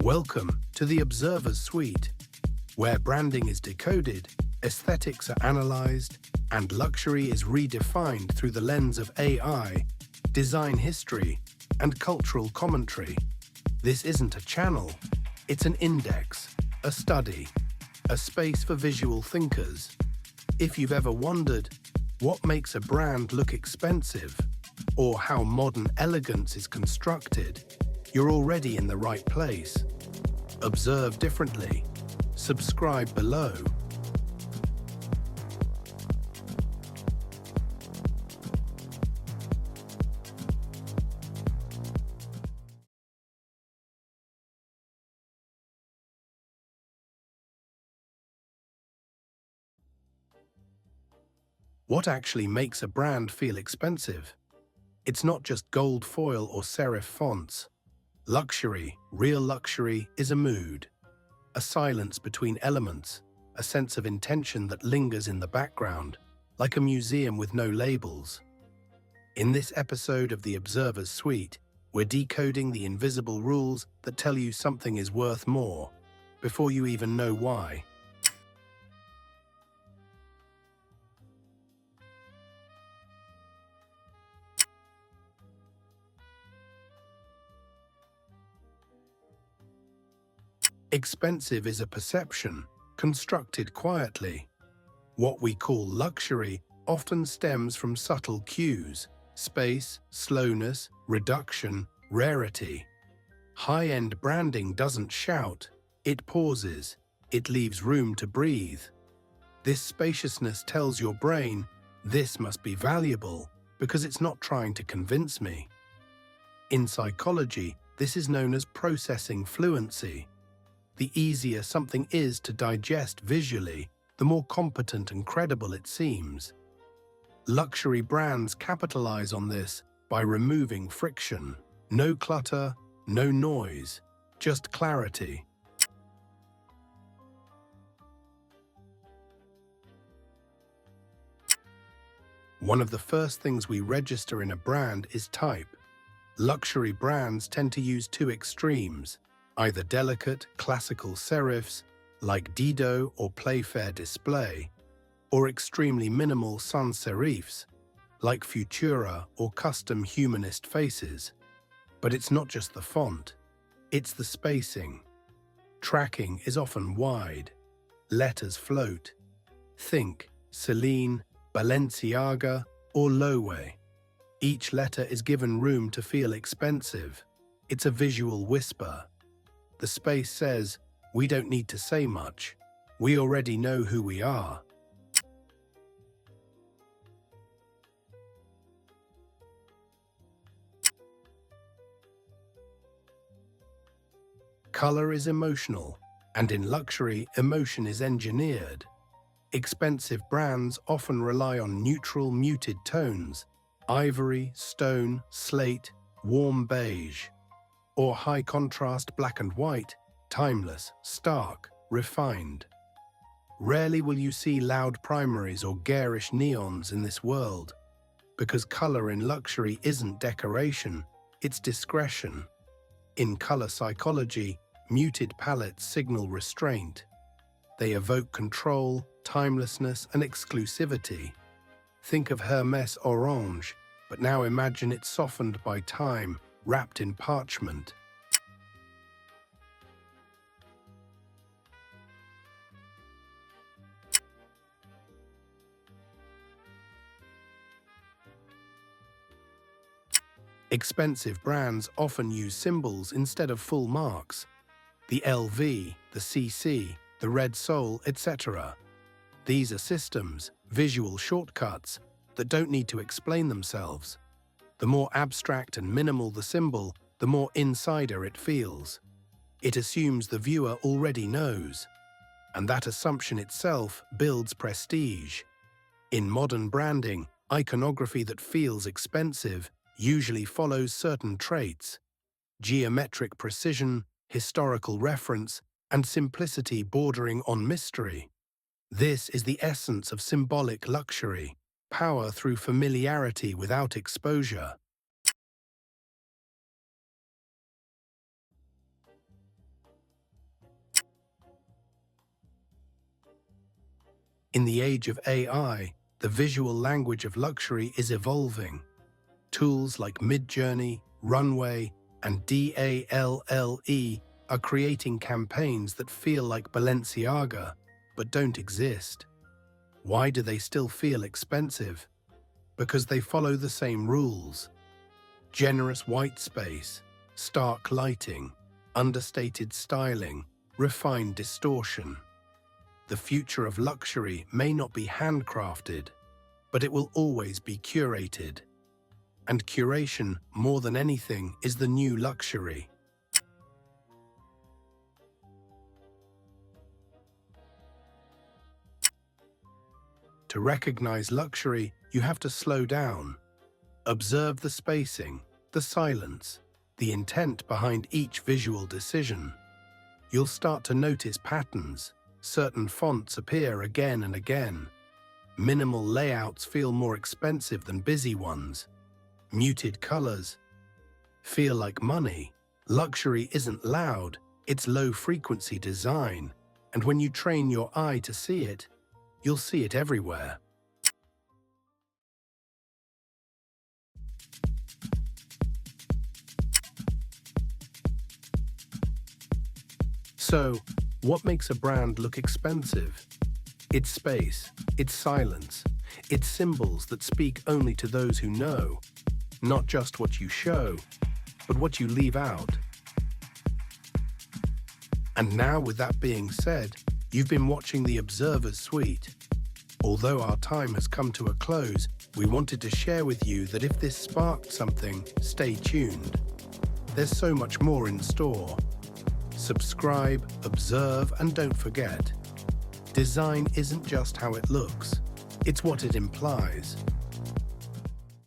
Welcome to the Observer's Suite, where branding is decoded, aesthetics are analyzed, and luxury is redefined through the lens of AI, design history, and cultural commentary. This isn't a channel, it's an index, a study, a space for visual thinkers. If you've ever wondered what makes a brand look expensive, or how modern elegance is constructed, you're already in the right place. Observe differently. Subscribe below. What actually makes a brand feel expensive? It's not just gold foil or serif fonts. Luxury, real luxury, is a mood, a silence between elements, a sense of intention that lingers in the background, like a museum with no labels. In this episode of the Observer's Suite, we're decoding the invisible rules that tell you something is worth more, before you even know why. Expensive is a perception, constructed quietly. What we call luxury often stems from subtle cues: space, slowness, reduction, rarity. High-end branding doesn't shout, it pauses, it leaves room to breathe. This spaciousness tells your brain, this must be valuable, because it's not trying to convince me. In psychology, this is known as processing fluency. The easier something is to digest visually, the more competent and credible it seems. Luxury brands capitalize on this by removing friction. No clutter, no noise, just clarity. One of the first things we register in a brand is type. Luxury brands tend to use two extremes: either delicate, classical serifs, like Dido or Playfair Display, or extremely minimal sans serifs, like Futura or custom humanist faces. But it's not just the font, it's the spacing. Tracking is often wide. Letters float. Think Celine, Balenciaga, or Loewe. Each letter is given room to feel expensive. It's a visual whisper. The space says, we don't need to say much. We already know who we are. Color is emotional, and in luxury, emotion is engineered. Expensive brands often rely on neutral, muted tones: ivory, stone, slate, warm beige, or high-contrast black and white, timeless, stark, refined. Rarely will you see loud primaries or garish neons in this world, because color in luxury isn't decoration, it's discretion. In color psychology, muted palettes signal restraint. They evoke control, timelessness, and exclusivity. Think of Hermès orange, but now imagine it softened by time, wrapped in parchment. Expensive brands often use symbols instead of full marks: the LV, the CC, the Red Sol, etc. These are systems, visual shortcuts, that don't need to explain themselves. The more abstract and minimal the symbol, the more insider it feels. It assumes the viewer already knows, and that assumption itself builds prestige. In modern branding, iconography that feels expensive usually follows certain traits: geometric precision, historical reference, and simplicity bordering on mystery. This is the essence of symbolic luxury: power through familiarity without exposure. In the age of AI, the visual language of luxury is evolving. Tools like Midjourney, Runway, and DALLE are creating campaigns that feel like Balenciaga, but don't exist. Why do they still feel expensive? Because they follow the same rules. Generous white space, stark lighting, understated styling, refined distortion. The future of luxury may not be handcrafted, but it will always be curated. And curation, more than anything, is the new luxury. To recognize luxury, you have to slow down. Observe the spacing, the silence, the intent behind each visual decision. You'll start to notice patterns. Certain fonts appear again and again. Minimal layouts feel more expensive than busy ones. Muted colors feel like money. Luxury isn't loud, it's low-frequency design. And when you train your eye to see it, you'll see it everywhere. So, what makes a brand look expensive? It's space, it's silence, it's symbols that speak only to those who know. Not just what you show, but what you leave out. And now, with that being said, you've been watching The Observer's Suite. Although our time has come to a close, we wanted to share with you that if this sparked something, stay tuned. There's so much more in store. Subscribe, observe, and don't forget. Design isn't just how it looks, it's what it implies.